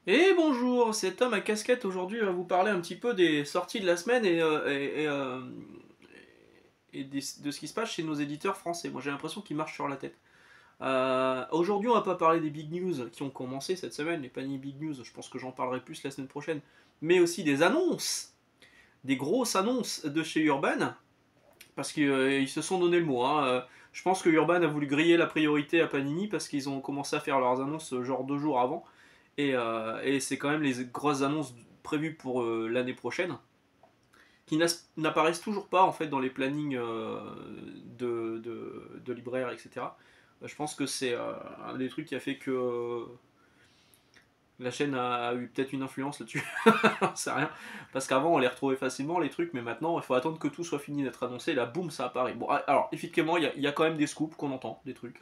Et bonjour, c'est Tom à casquette. Aujourd'hui, je vais vous parler un petit peu des sorties de la semaine de ce qui se passe chez nos éditeurs français. Moi, j'ai l'impression qu'ils marchent sur la tête. Aujourd'hui, on va pas parler des big news qui ont commencé cette semaine, les paniers big news. Je pense que j'en parlerai plus la semaine prochaine. Mais aussi des annonces, des grosses annonces de chez Urban, parce qu'ils se sont donné le mot. Je pense que Urban a voulu griller la priorité à Panini parce qu'ils ont commencé à faire leurs annonces genre 2 jours avant. Et c'est quand même les grosses annonces prévues pour l'année prochaine qui n'apparaissent toujours pas en fait dans les plannings de libraires, etc. Je pense que c'est un des trucs qui a fait que la chaîne a eu peut-être une influence là-dessus. C'est rien. Parce qu'avant on les retrouvait facilement les trucs, mais maintenant il faut attendre que tout soit fini d'être annoncé. Et là, boum, ça apparaît. Bon, alors effectivement, il y a quand même des scoops qu'on entend, des trucs.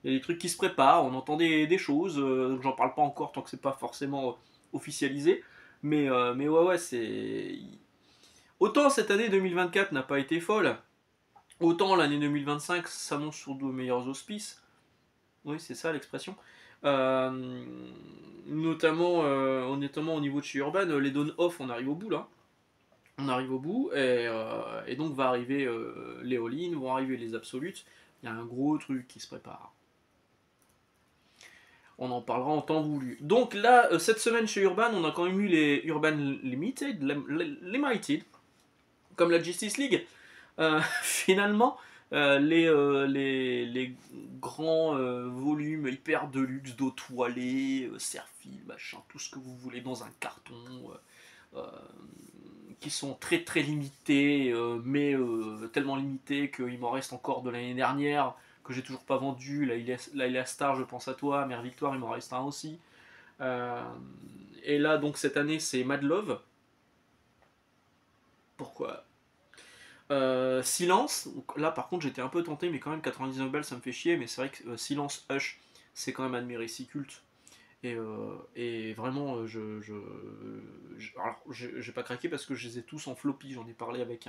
Il y a des trucs qui se préparent, on entend des choses. J'en parle pas encore tant que c'est pas forcément officialisé. Mais ouais, ouais, c'est. Autant cette année 2024 n'a pas été folle, autant l'année 2025 s'annonce sur de meilleurs auspices. Oui, c'est ça l'expression. Euh, notamment au niveau de chez Urban, les Dawn Off, on arrive au bout là. On arrive au bout, et donc va arriver les all-in, vont arriver les absolutes. Il y a un gros truc qui se prépare. On en parlera en temps voulu. Donc là, cette semaine chez Urban, on a quand même eu les Urban Limited, comme la Justice League. Finalement, les grands volumes hyper deluxe d'eau toilée, Serfil, machin, tout ce que vous voulez dans un carton, euh, qui sont très très limités, mais tellement limités qu'il m'en reste encore de l'année dernière que j'ai toujours pas vendu. Là, il est Star, je pense à toi, Mère Victoire, il m'en reste un aussi. Euh, et là, donc cette année, c'est Mad Love. Pourquoi Silence, donc là par contre j'étais un peu tenté, mais quand même 99 balles ça me fait chier, mais c'est vrai que Silence Hush, c'est quand même un de mes récits cultes. Et vraiment, alors, j'ai pas craqué parce que je les ai tous en floppy, j'en ai parlé avec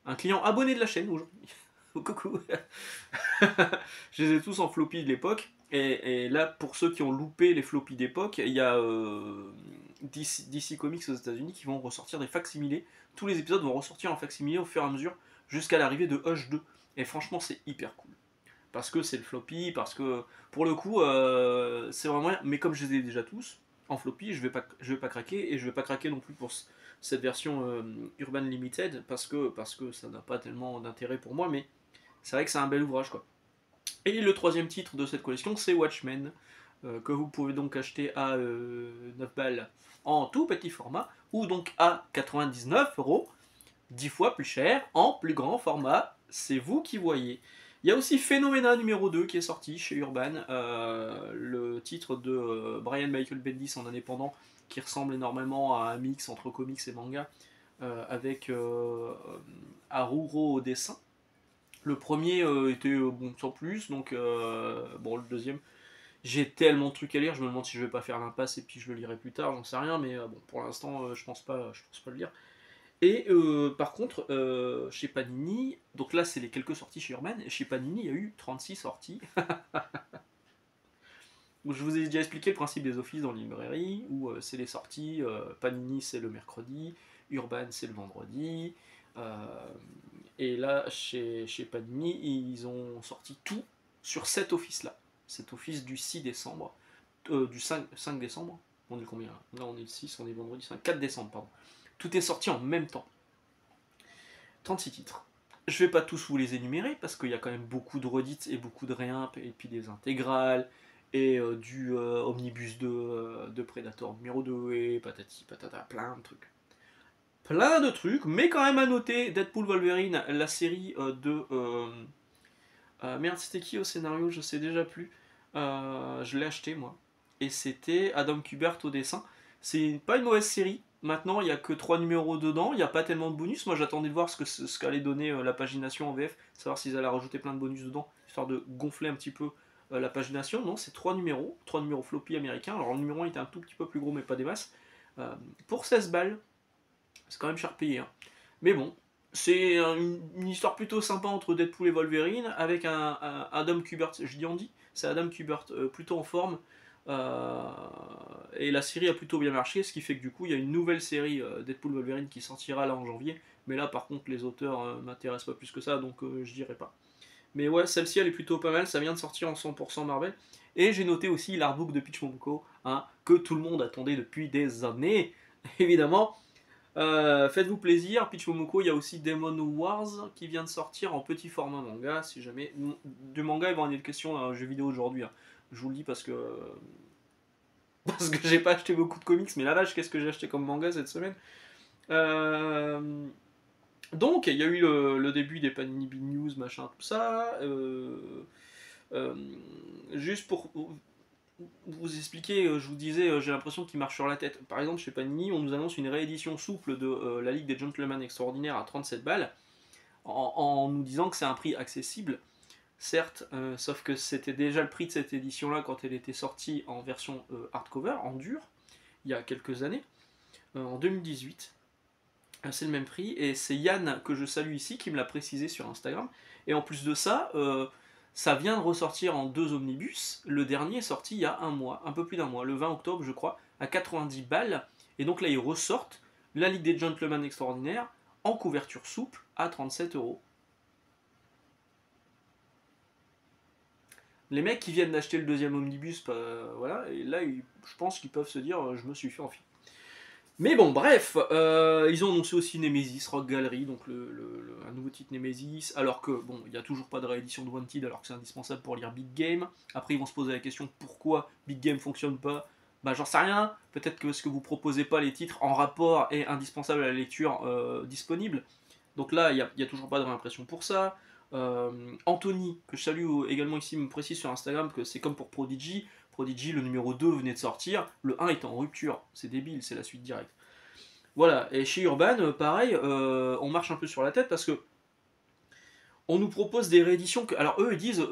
un client abonné de la chaîne aujourd'hui. Coucou. Je les ai tous en floppy de l'époque. Et là, pour ceux qui ont loupé les floppies d'époque, il y a DC Comics aux États-Unis qui vont ressortir des facsimilés. Tous les épisodes vont ressortir en facsimilé au fur et à mesure jusqu'à l'arrivée de Hush 2. Et franchement, c'est hyper cool. Parce que c'est le floppy, parce que pour le coup, c'est vraiment rien. Mais comme je les ai déjà tous en floppy, je vais pas craquer. Et je vais pas craquer non plus pour cette version Urban Limited parce que ça n'a pas tellement d'intérêt pour moi. Mais c'est vrai que c'est un bel ouvrage, quoi. Et le troisième titre de cette collection, c'est Watchmen, que vous pouvez donc acheter à 9 balles en tout petit format, ou donc à 99 €, 10 fois plus cher, en plus grand format, c'est vous qui voyez. Il y a aussi Phenomena numéro 2 qui est sorti chez Urban, le titre de Brian Michael Bendis en indépendant, qui ressemble énormément à un mix entre comics et manga, avec Aruro au dessin. Le premier était bon sans plus, donc bon le deuxième, j'ai tellement de trucs à lire, je me demande si je vais pas faire l'impasse et puis je le lirai plus tard, j'en sais rien, mais bon pour l'instant je pense pas le lire. Et par contre, chez Panini, donc là c'est les quelques sorties chez Urban, et chez Panini il y a eu 36 sorties. Donc, je vous ai déjà expliqué le principe des offices dans les librairies, où c'est les sorties, Panini c'est le mercredi, Urban c'est le vendredi, euh, et là chez Panini ils ont sorti tout sur cet office-là, cet office du 6 décembre, du 5 décembre, on est combien là? Là on est le 6, on est vendredi 5, 4 décembre pardon. Tout est sorti en même temps. 36 titres. Je vais pas tous vous les énumérer parce qu'il y a quand même beaucoup de redites et beaucoup de réimp et puis des intégrales et du omnibus de Predator numéro 2 et patati patata, plein de trucs. Plein de trucs, mais quand même à noter Deadpool Wolverine, la série merde, c'était qui au scénario? Je sais déjà plus. Je l'ai acheté moi. Et c'était Adam Kubert au dessin. C'est pas une mauvaise série. Maintenant, il n'y a que 3 numéros dedans. Il n'y a pas tellement de bonus. Moi, j'attendais de voir ce qu'allait donner la pagination en VF. Savoir s'ils allaient rajouter plein de bonus dedans. Histoire de gonfler un petit peu la pagination. Non, c'est 3 numéros. 3 numéros floppy américains. Alors, le numéro 1 était un tout petit peu plus gros, mais pas des masses. Pour 16 balles. C'est quand même cher payé. Hein. Mais bon, c'est une histoire plutôt sympa entre Deadpool et Wolverine avec un Adam Kubert, je dis Andy, c'est Adam Kubert, plutôt en forme, euh, et la série a plutôt bien marché, ce qui fait que du coup il y a une nouvelle série Deadpool Wolverine qui sortira là en janvier, mais là par contre les auteurs m'intéressent pas plus que ça, donc je dirais pas. Mais ouais, celle-ci elle est plutôt pas mal, ça vient de sortir en 100% Marvel, et j'ai noté aussi l'artbook de Peach Momoko, hein, que tout le monde attendait depuis des années, évidemment. Faites-vous plaisir, Peach Momoko, il y a aussi Demon Wars qui vient de sortir en petit format manga, si jamais... Du manga il va en être question dans un jeu vidéo aujourd'hui, hein. Je vous le dis parce que... Parce que j'ai pas acheté beaucoup de comics, mais la vache, qu'est-ce que j'ai acheté comme manga cette semaine. Donc, il y a eu le début des Panini Big News, machin, tout ça. Euh, juste pour vous expliquer, je vous disais, j'ai l'impression qu'il marche sur la tête. Par exemple, chez Panini, on nous annonce une réédition souple de la Ligue des Gentlemen Extraordinaires à 37 balles, en nous disant que c'est un prix accessible. Certes, sauf que c'était déjà le prix de cette édition-là quand elle était sortie en version hardcover, en dur, il y a quelques années, en 2018. C'est le même prix, et c'est Yann, que je salue ici, qui me l'a précisé sur Instagram. Et en plus de ça, ça vient de ressortir en 2 omnibus. Le dernier est sorti il y a un mois, un peu plus d'un mois, le 20 octobre je crois, à 90 balles. Et donc là ils ressortent la Ligue des Gentlemen Extraordinaires en couverture souple à 37 €. Les mecs qui viennent d'acheter le deuxième omnibus, voilà, et là je pense qu'ils peuvent se dire je me suis fait enfiler. Mais bon, bref, ils ont annoncé aussi Nemesis, Rock Gallery, donc un nouveau titre Nemesis, alors que, bon, il n'y a toujours pas de réédition de Wanted, alors que c'est indispensable pour lire Big Game. Après, ils vont se poser la question pourquoi Big Game fonctionne pas. Bah, j'en sais rien, peut-être que ce que vous proposez pas les titres en rapport est indispensable à la lecture disponible. Donc là, il n'y a toujours pas de réimpression pour ça. Anthony, que je salue également ici, me précise sur Instagram que c'est comme pour Prodigy. Prodigy, le numéro 2 venait de sortir, le 1 est en rupture. C'est débile, c'est la suite directe. Voilà, et chez Urban, pareil, on marche un peu sur la tête parce que on nous propose des rééditions que. Alors eux, ils disent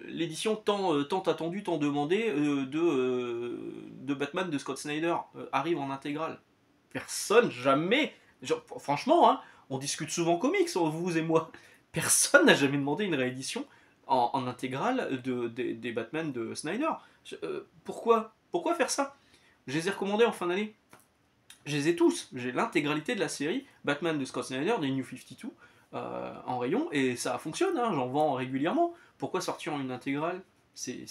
l'édition tant attendue, tant demandée de Batman de Scott Snyder arrive en intégrale. Personne, jamais. Genre, franchement, hein, on discute souvent comics, vous et moi. Personne n'a jamais demandé une réédition en intégrale des Batman de Snyder. Pourquoi faire ça? Je les ai recommandés en fin d'année. Je les ai tous. J'ai l'intégralité de la série Batman de Scott Snyder, des New 52, en rayon, et ça fonctionne, hein, j'en vends régulièrement. Pourquoi sortir en une intégrale? C'est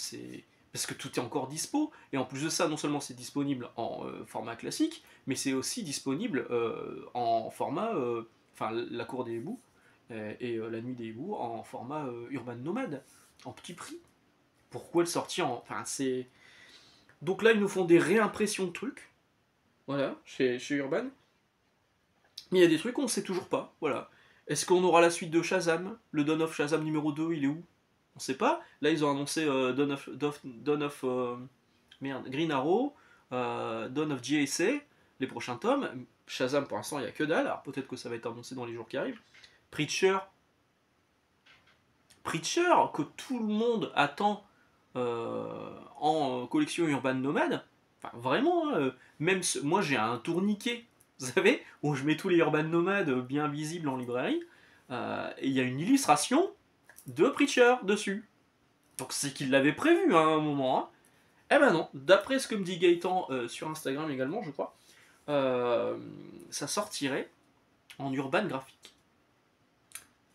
parce que tout est encore dispo, et en plus de ça, non seulement c'est disponible en format classique, mais c'est aussi disponible en format, enfin la cour des hiboux et la nuit des hiboux en format Urban Nomade, en petit prix. Pourquoi le sortir en... Enfin, c'est... Donc là, ils nous font des réimpressions de trucs, voilà, chez Urban. Mais il y a des trucs qu'on ne sait toujours pas, voilà. Est-ce qu'on aura la suite de Shazam? Le Dawn of Shazam numéro 2, il est où? On sait pas. Là, ils ont annoncé Dawn of Green Arrow, Dawn of JSA, les prochains tomes. Shazam, pour l'instant, il n'y a que dalle. Alors peut-être que ça va être annoncé dans les jours qui arrivent. Preacher, que tout le monde attend en collection Urban Nomade. Enfin, vraiment, hein, même moi j'ai un tourniquet, vous savez, où je mets tous les Urban Nomades bien visibles en librairie. Et il y a une illustration de Preacher dessus. Donc c'est qu'il l'avait prévu hein, à un moment. Hein. Eh ben non, d'après ce que me dit Gaëtan sur Instagram également, je crois, ça sortirait en urban graphique.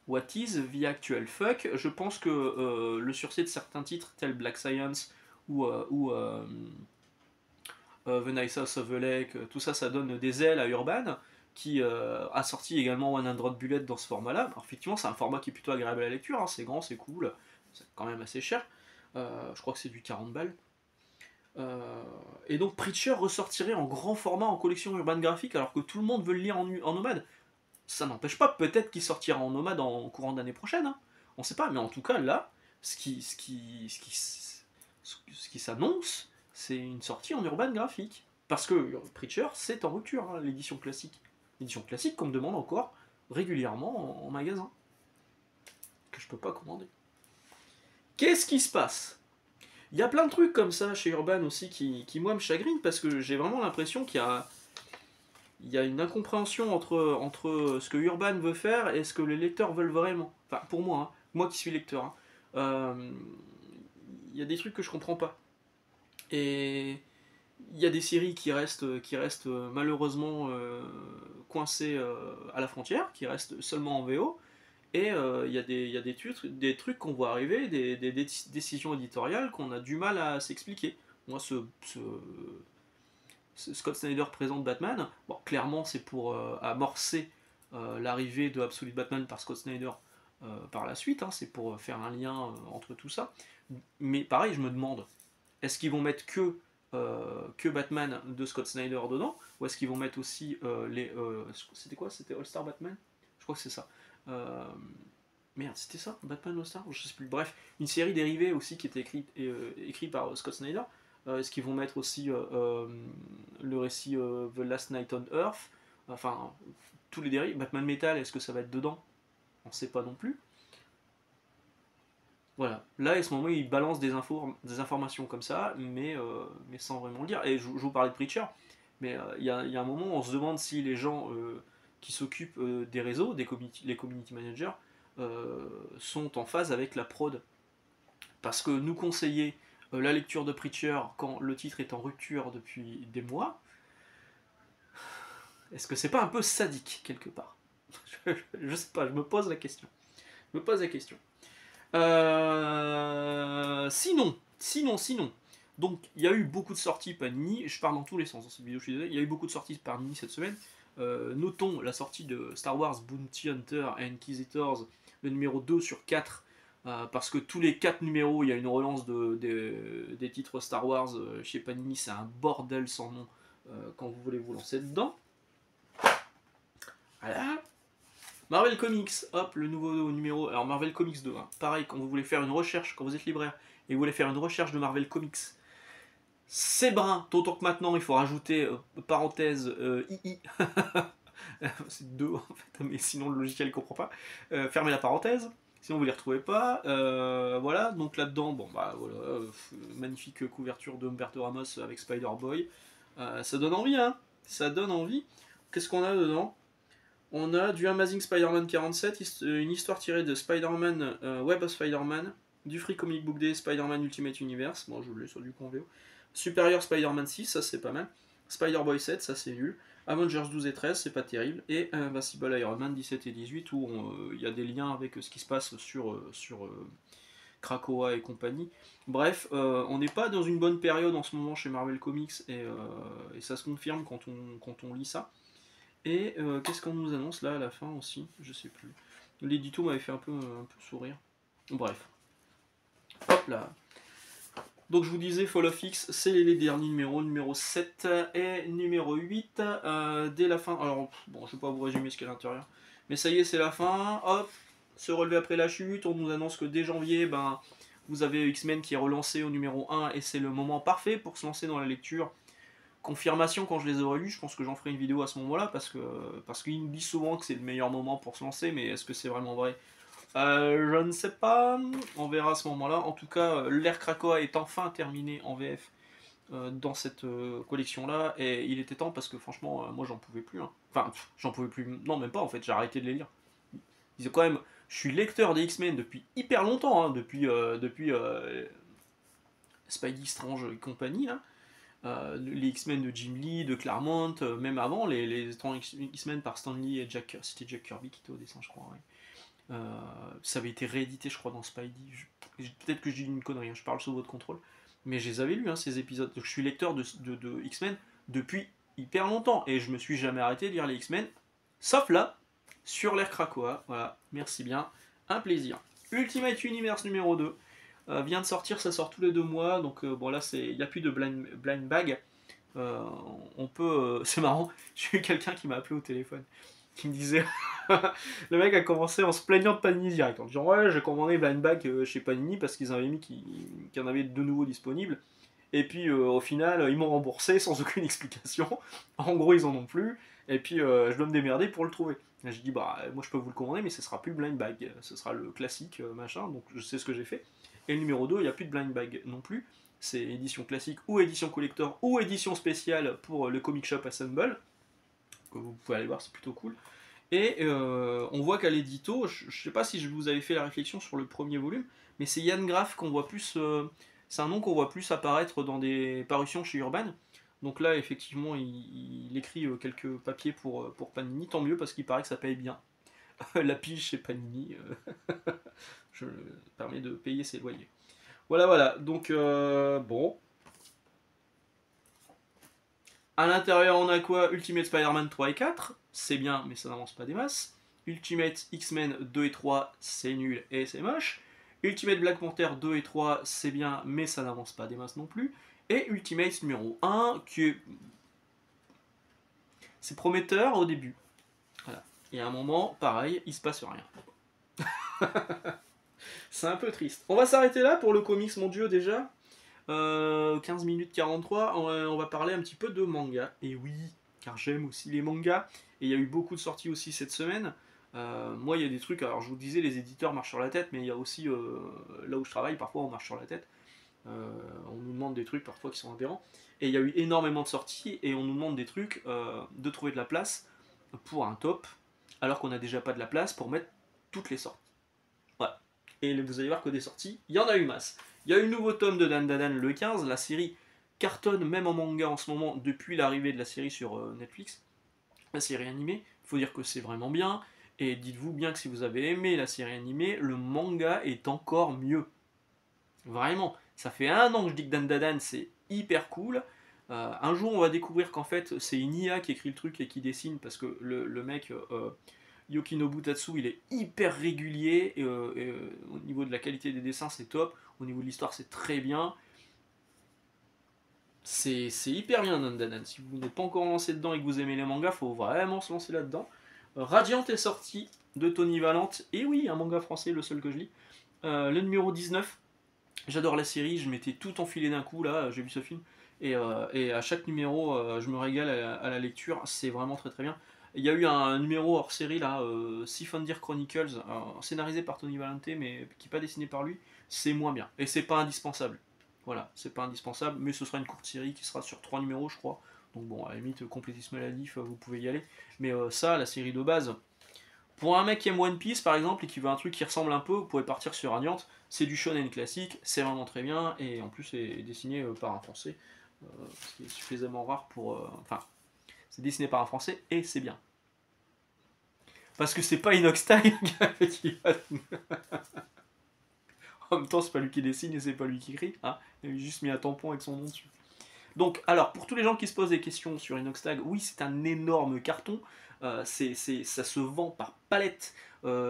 What is the actual fuck? Je pense que le sursis de certains titres, tels Black Science ou The Nice House of the Lake, tout ça, ça donne des ailes à Urban, qui a sorti également 100 Bullet dans ce format-là. Alors, effectivement, c'est un format qui est plutôt agréable à la lecture, hein, c'est grand, c'est cool, c'est quand même assez cher. Je crois que c'est du 40 balles. Et donc Preacher ressortirait en grand format en collection Urban graphique alors que tout le monde veut le lire en nomade. Ça n'empêche pas, peut-être qu'il sortira en nomade en courant d'année prochaine. Hein. On sait pas, mais en tout cas là, ce qui s'annonce, c'est une sortie en urban graphique. Parce que Preacher, c'est en rupture, hein, l'édition classique. L'édition classique qu'on me demande encore régulièrement en magasin. Que je peux pas commander. Qu'est-ce qui se passe? Il y a plein de trucs comme ça chez Urban aussi qui moi me chagrinent parce que j'ai vraiment l'impression qu'il y a une incompréhension entre ce que Urban veut faire et ce que les lecteurs veulent vraiment. Enfin, pour moi, hein, moi qui suis lecteur. Hein. Il y a des trucs que je comprends pas. Et il y a des séries qui restent malheureusement coincées à la frontière, qui restent seulement en VO, et il y a des trucs qu'on voit arriver, des décisions éditoriales qu'on a du mal à s'expliquer. Moi, Scott Snyder présente Batman, bon, clairement c'est pour amorcer l'arrivée de Absolute Batman par Scott Snyder par la suite, hein, c'est pour faire un lien entre tout ça. Mais pareil, je me demande, est-ce qu'ils vont mettre que Batman de Scott Snyder dedans, ou est-ce qu'ils vont mettre aussi c'était quoi? C'était All Star Batman? Je crois que c'est ça. Euh, Merde, c'était ça, Batman All Star? Je sais plus. Bref, une série dérivée aussi qui était écrite par Scott Snyder. Est-ce qu'ils vont mettre aussi le récit The Last Night on Earth? Enfin, tous les dérivés. Batman Metal, est-ce que ça va être dedans? On ne sait pas non plus. Voilà. Là, à ce moment, ils balancent des informations comme ça, mais sans vraiment le dire. Et je vous parlais de Preacher, mais il y a un moment où on se demande si les gens qui s'occupent des réseaux, les community managers, sont en phase avec la prod. Parce que nous conseiller la lecture de Preacher quand le titre est en rupture depuis des mois, est-ce que c'est pas un peu sadique quelque part? Je sais pas, je me pose la question. Je me pose la question. Sinon. Donc, il y a eu beaucoup de sorties Panini. Je parle dans tous les sens dans cette vidéo, je suis désolé. Il y a eu beaucoup de sorties Panini cette semaine. Notons la sortie de Star Wars Bounty Hunter and Inquisitors, le numéro 2 sur 4. Parce que tous les 4 numéros, il y a une relance des titres Star Wars chez Panini. C'est un bordel sans nom quand vous voulez vous lancer dedans. Voilà. Marvel Comics, hop, le nouveau numéro. Alors Marvel Comics 2, hein. Pareil, quand vous voulez faire une recherche, quand vous êtes libraire, et vous voulez faire une recherche de Marvel Comics, c'est brun, d'autant que maintenant il faut rajouter, parenthèse, II. C'est 2 en fait, mais sinon le logiciel ne comprend pas. Fermez la parenthèse, sinon vous ne les retrouvez pas. Voilà, donc là-dedans, bon bah voilà, magnifique couverture de Humberto Ramos avec Spider-Boy. Ça donne envie, hein, ça donne envie. Qu'est-ce qu'on a dedans? On a du Amazing Spider-Man 47, une histoire tirée de Spider-Man, Web of Spider-Man, du Free Comic Book Day, Spider-Man Ultimate Universe, bon je l'ai sur du convéo, Superior Spider-Man 6, ça c'est pas mal, Spider-Boy 7, ça c'est nul, Avengers 12 et 13, c'est pas terrible, et Invincible Iron Man 17 et 18, où il y a des liens avec ce qui se passe sur Krakoa et compagnie. Bref, on n'est pas dans une bonne période en ce moment chez Marvel Comics, et ça se confirme quand on lit ça. Et qu'est-ce qu'on nous annonce là à la fin aussi? Je sais plus. L'édito m'avait fait un peu sourire. Bref. Hop là. Donc je vous disais, Fall of X, c'est les derniers numéros, numéro 7 et numéro 8. Dès la fin. Alors, bon, je vais pas vous résumer ce qu'il y a à l'intérieur. Mais ça y est, c'est la fin. Hop, se relever après la chute. On nous annonce que dès janvier, ben, vous avez X-Men qui est relancé au numéro 1 et c'est le moment parfait pour se lancer dans la lecture. Confirmation quand je les aurai lus, je pense que j'en ferai une vidéo à ce moment-là parce qu'ils nous disent souvent que c'est le meilleur moment pour se lancer, mais est-ce que c'est vraiment vrai? Je ne sais pas, on verra à ce moment-là. En tout cas, l'ère Krakoa est enfin terminé en VF dans cette collection-là, et il était temps parce que franchement, moi j'en pouvais plus. Hein. Enfin, j'en pouvais plus, non même pas en fait, j'ai arrêté de les lire. Ils ont quand même, je suis lecteur des X-Men depuis hyper longtemps, hein, depuis Spidey Strange et compagnie, hein. Les X-Men de Jim Lee, de Claremont, même avant, les X-Men par Stan Lee et c'était Jack Kirby qui était au dessin, je crois. Ouais. Ça avait été réédité, je crois, dans Spidey. Peut-être que je dis une connerie, hein, je parle sous votre contrôle. Mais je les avais lus, hein, ces épisodes. Donc, je suis lecteur de X-Men depuis hyper longtemps. Et je me suis jamais arrêté de lire les X-Men. Sauf là, sur l'ère Krakoa. Voilà, merci bien. Un plaisir. Ultimate Universe numéro 2. Vient de sortir, ça sort tous les 2 mois, donc bon là il n'y a plus de blind bag. On peut, c'est marrant, j'ai eu quelqu'un qui m'a appelé au téléphone, qui me disait, le mec a commencé en se plaignant de Panini direct, en disant ouais j'ai commandé blind bag chez Panini parce qu'ils avaient mis qu'il y en avait de nouveaux disponibles, et puis au final ils m'ont remboursé sans aucune explication, en gros ils en ont plus, et puis je dois me démerder pour le trouver. J'ai dit bah moi je peux vous le commander mais ce sera plus blind bag, ce sera le classique machin, donc je sais ce que j'ai fait. Et le numéro 2, il n'y a plus de blind bag non plus. C'est édition classique ou édition collector ou édition spéciale pour le Comic Shop Assemble. Que vous pouvez aller voir, c'est plutôt cool. Et on voit qu'à l'édito, je ne sais pas si je vous avais fait la réflexion sur le premier volume, mais c'est Yann Graff qu'on voit plus. C'est un nom qu'on voit plus apparaître dans des parutions chez Urban. Donc là, effectivement, il écrit quelques papiers pour Panini, tant mieux parce qu'il paraît que ça paye bien. La pige chez Panini, je permet de payer ses loyers. Voilà, voilà. Donc, bon. À l'intérieur, on a quoi? Ultimate Spider-Man 3 et 4, c'est bien, mais ça n'avance pas des masses. Ultimate X-Men 2 et 3, c'est nul et c'est moche. Ultimate Black Panther 2 et 3, c'est bien, mais ça n'avance pas des masses non plus. Et Ultimate numéro 1, qui est... c'est prometteur au début. Voilà. Et à un moment, pareil, il se passe rien. C'est un peu triste. On va s'arrêter là pour le comics, mon dieu, déjà. 15 minutes 43, on va parler un petit peu de manga. Et oui, car j'aime aussi les mangas. Et il y a eu beaucoup de sorties aussi cette semaine. Moi, il y a des trucs, alors je vous disais, les éditeurs marchent sur la tête, mais il y a aussi, là où je travaille, parfois on marche sur la tête. On nous demande des trucs parfois qui sont aberrants. Et il y a eu énormément de sorties, et on nous demande des trucs, de trouver de la place pour un top, alors qu'on n'a déjà pas de la place pour mettre toutes les sorties. Voilà. Et vous allez voir que des sorties, il y en a eu masse. Il y a eu le nouveau tome de Dan Dadan le 15, la série cartonne même en manga en ce moment depuis l'arrivée de la série sur Netflix, la série animée. Il faut dire que c'est vraiment bien, et dites-vous bien que si vous avez aimé la série animée, le manga est encore mieux. Vraiment, ça fait 1 an que je dis que Dan Dadan c'est hyper cool. Un jour on va découvrir qu'en fait c'est une IA qui écrit le truc et qui dessine, parce que le mec... Yokinobu Tatsu, il est hyper régulier, et, au niveau de la qualité des dessins, c'est top. Au niveau de l'histoire, c'est très bien. C'est hyper bien, Dandadan. Si vous n'êtes pas encore lancé dedans et que vous aimez les mangas, faut vraiment se lancer là-dedans. Radiant est sorti de Tony Valente. Et oui, un manga français, le seul que je lis. Le numéro 19. J'adore la série, je m'étais tout enfilé d'un coup, là, j'ai vu ce film. Et à chaque numéro, je me régale à la lecture. C'est vraiment très très bien. Il y a eu un numéro hors série là, Siffondir Chronicles, scénarisé par Tony Valente, mais qui n'est pas dessiné par lui. C'est moins bien. Et c'est pas indispensable. Voilà, c'est pas indispensable, mais ce sera une courte série qui sera sur 3 numéros, je crois. Donc bon, à la limite, complétisme maladif, vous pouvez y aller. Mais ça, la série de base, pour un mec qui aime One Piece par exemple et qui veut un truc qui ressemble un peu, vous pouvez partir sur Radiant. C'est du shonen classique, c'est vraiment très bien, et en plus c'est dessiné par un français, ce qui est suffisamment rare pour. Enfin, c'est dessiné par un français et c'est bien. Parce que c'est pas Inox Time qui va. En même temps, c'est pas lui qui dessine et c'est pas lui qui écrit. Hein. Il a juste mis un tampon avec son nom dessus. Donc, alors, pour tous les gens qui se posent des questions sur Inoxtag, oui, c'est un énorme carton. Ça se vend par palette.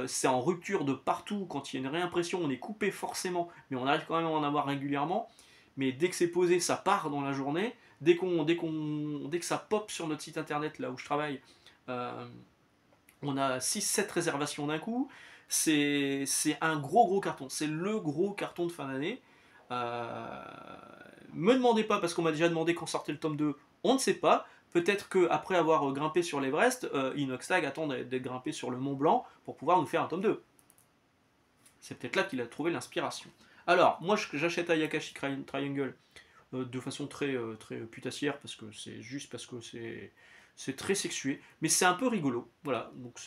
C'est en rupture de partout. Quand il y a une réimpression, on est coupé forcément, mais on arrive quand même à en avoir régulièrement. Mais dès que c'est posé, ça part dans la journée. Dès que ça pop sur notre site internet, là où je travaille, on a 6-7 réservations d'un coup. C'est un gros carton. C'est le gros carton de fin d'année. Me demandez pas, parce qu'on m'a déjà demandé quand sortait le tome 2. On ne sait pas. Peut-être qu'après avoir grimpé sur l'Everest, Inoxtag attend d'être grimpé sur le Mont Blanc pour pouvoir nous faire un tome 2. C'est peut-être là qu'il a trouvé l'inspiration. Alors, moi j'achète Ayakashi Triangle de façon très putassière, parce que c'est très sexué, mais c'est un peu rigolo. Voilà, donc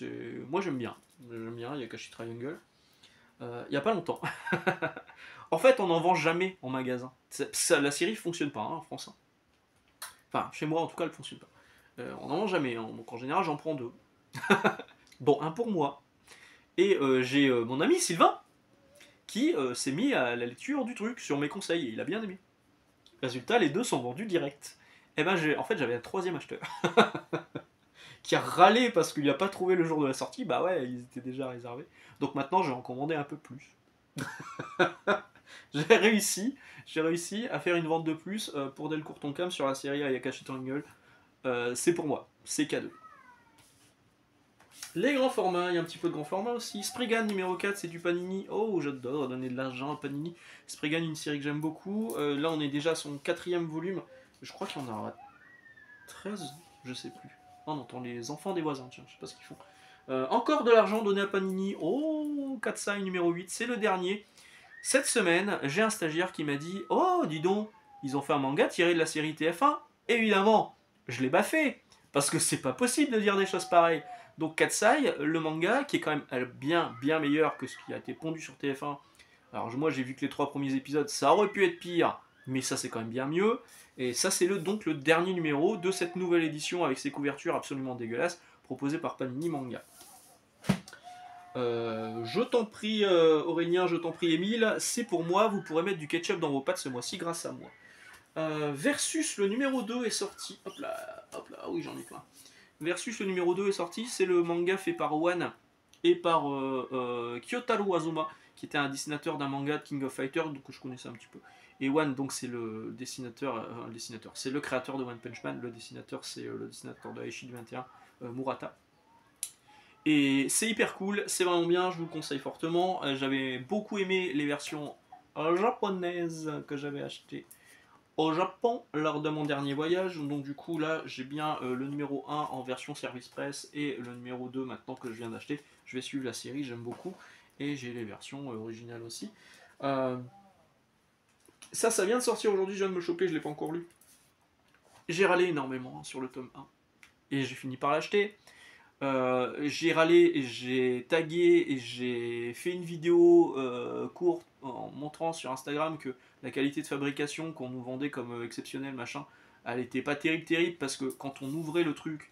moi j'aime bien. J'aime bien Ayakashi Triangle. Il n'y a pas longtemps. En fait, on n'en vend jamais en magasin. La série fonctionne pas en France. Hein. Enfin, chez moi en tout cas, elle fonctionne pas. On n'en vend jamais, hein. Donc en général, j'en prends 2. Bon, un pour moi. Et j'ai mon ami Sylvain qui s'est mis à la lecture du truc sur mes conseils et il a bien aimé. Résultat, les 2 sont vendus direct. Et ben, en fait, j'avais un 3e acheteur qui a râlé parce qu'il n'a pas trouvé le jour de la sortie. Bah ouais, ils étaient déjà réservés. Donc maintenant, je vais en commander un peu plus. J'ai réussi à faire une vente de plus pour Delcourt Tonkam sur la série Ayakashi Triangle. C'est pour moi, c'est cadeau. Les grands formats, il y a un petit peu de grand format aussi. Spriggan numéro 4, c'est du Panini. Oh, j'adore donner de l'argent à Panini. Spriggan, une série que j'aime beaucoup. Là, on est déjà à son 4e volume. Je crois qu'il y en aura 13, je sais plus. On entend les enfants des voisins, tiens, je sais pas ce qu'ils font. Encore de l'argent donné à Panini. Oh, Katsai numéro 8, c'est le dernier. Cette semaine, j'ai un stagiaire qui m'a dit: oh, dis donc, ils ont fait un manga tiré de la série TF1. Évidemment, je l'ai baffé, parce que c'est pas possible de dire des choses pareilles. Donc Katsai, le manga, qui est quand même bien meilleur que ce qui a été pondu sur TF1. Alors moi j'ai vu que les 3 premiers épisodes, ça aurait pu être pire, mais ça c'est quand même bien mieux. Et ça c'est donc le dernier numéro de cette nouvelle édition avec ses couvertures absolument dégueulasses proposées par Panini Manga. Je t'en prie Aurélien, je t'en prie Émile, c'est pour moi, vous pourrez mettre du ketchup dans vos pâtes ce mois-ci grâce à moi. Versus le numéro 2 est sorti, hop là, oui j'en ai plein. Versus le numéro 2 est sorti, c'est le manga fait par One et par Kyotaro Azuma, qui était un dessinateur d'un manga de King of Fighters, donc je connaissais un petit peu. Et One, donc c'est le dessinateur, c'est le créateur de One Punch Man, le dessinateur c'est le dessinateur de Aichi du 21, Murata. Et c'est hyper cool, c'est vraiment bien, je vous le conseille fortement. J'avais beaucoup aimé les versions japonaises que j'avais achetées au Japon lors de mon dernier voyage. Donc du coup là j'ai bien le numéro 1 en version service presse et le numéro 2 maintenant que je viens d'acheter. Je vais suivre la série, j'aime beaucoup. Et j'ai les versions originales aussi. Ça vient de sortir aujourd'hui, je viens de me choper, je ne l'ai pas encore lu. J'ai râlé énormément sur le tome 1. Et j'ai fini par l'acheter. J'ai râlé, et j'ai tagué et j'ai fait une vidéo courte en montrant sur Instagram que la qualité de fabrication qu'on nous vendait comme exceptionnelle, machin, elle était pas terrible parce que quand on ouvrait le truc,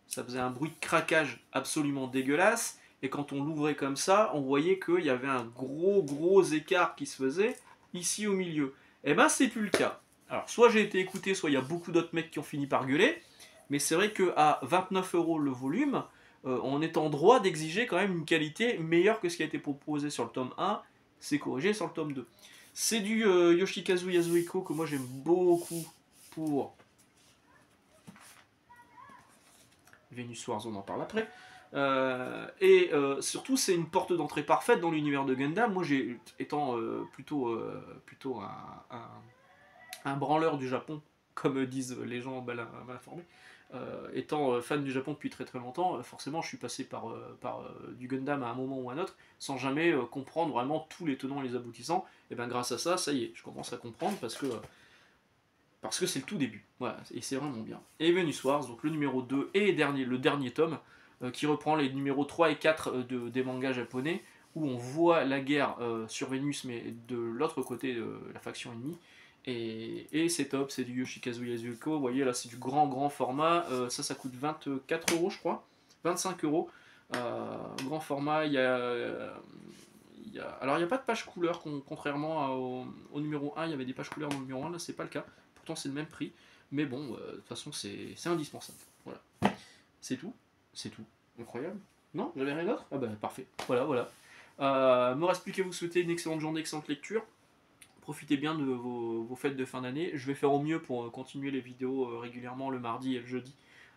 ça faisait un bruit de craquage absolument dégueulasse, et quand on l'ouvrait comme ça, on voyait qu'il y avait un gros écart qui se faisait ici au milieu. Et ben c'est plus le cas. Alors soit j'ai été écouté, soit il y a beaucoup d'autres mecs qui ont fini par gueuler. Mais c'est vrai qu'à 29 € le volume, on est en droit d'exiger quand même une qualité meilleure que ce qui a été proposé sur le tome 1, c'est corrigé sur le tome 2. C'est du Yoshikazu Yasuhiko que moi j'aime beaucoup pour Venus Wars, on en parle après. Surtout c'est une porte d'entrée parfaite dans l'univers de Gundam. Moi étant plutôt un branleur du Japon, comme disent les gens mal informés, étant fan du Japon depuis très longtemps, forcément je suis passé par du Gundam à un moment ou à un autre, sans jamais comprendre vraiment tous les tenants et les aboutissants. Et bien grâce à ça y est, je commence à comprendre parce que c'est le tout début. Voilà, et c'est vraiment bien. Et Venus Wars, donc le numéro 2 et le dernier tome, qui reprend les numéros 3 et 4 des mangas japonais, où on voit la guerre sur Vénus, mais de l'autre côté de la faction ennemie. Et c'est top, c'est du Yoshikazu Yasuhiko. Vous voyez là, c'est du grand format. Ça coûte 24 € je crois, 25 €. Grand format. Alors il n'y a pas de page couleur, contrairement au numéro 1. Il y avait des pages couleurs dans le numéro 1, là c'est pas le cas. Pourtant c'est le même prix. Mais bon, de toute façon c'est indispensable. Voilà. C'est tout. Incroyable. Non, j'avais rien d'autre. Ah bah parfait. Voilà. Me reste plus qu'à vous souhaiter une excellente journée, excellente lecture. Profitez bien de vos fêtes de fin d'année. Je vais faire au mieux pour continuer les vidéos régulièrement le mardi et le jeudi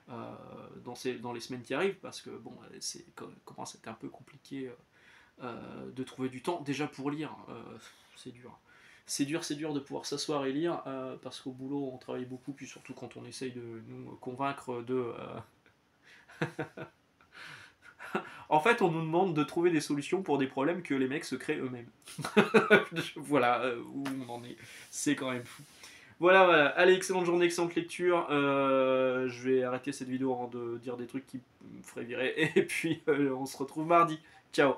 dans les semaines qui arrivent, parce que bon, commence à être un peu compliqué de trouver du temps. Déjà pour lire, c'est dur. C'est dur de pouvoir s'asseoir et lire, parce qu'au boulot on travaille beaucoup, puis surtout quand on essaye de nous convaincre de... En fait, on nous demande de trouver des solutions pour des problèmes que les mecs se créent eux-mêmes. Voilà où on en est. C'est quand même fou. Voilà. Allez, excellente journée, excellente lecture. Je vais arrêter cette vidéo avant de dire des trucs qui me feraient virer. Et puis, on se retrouve mardi. Ciao.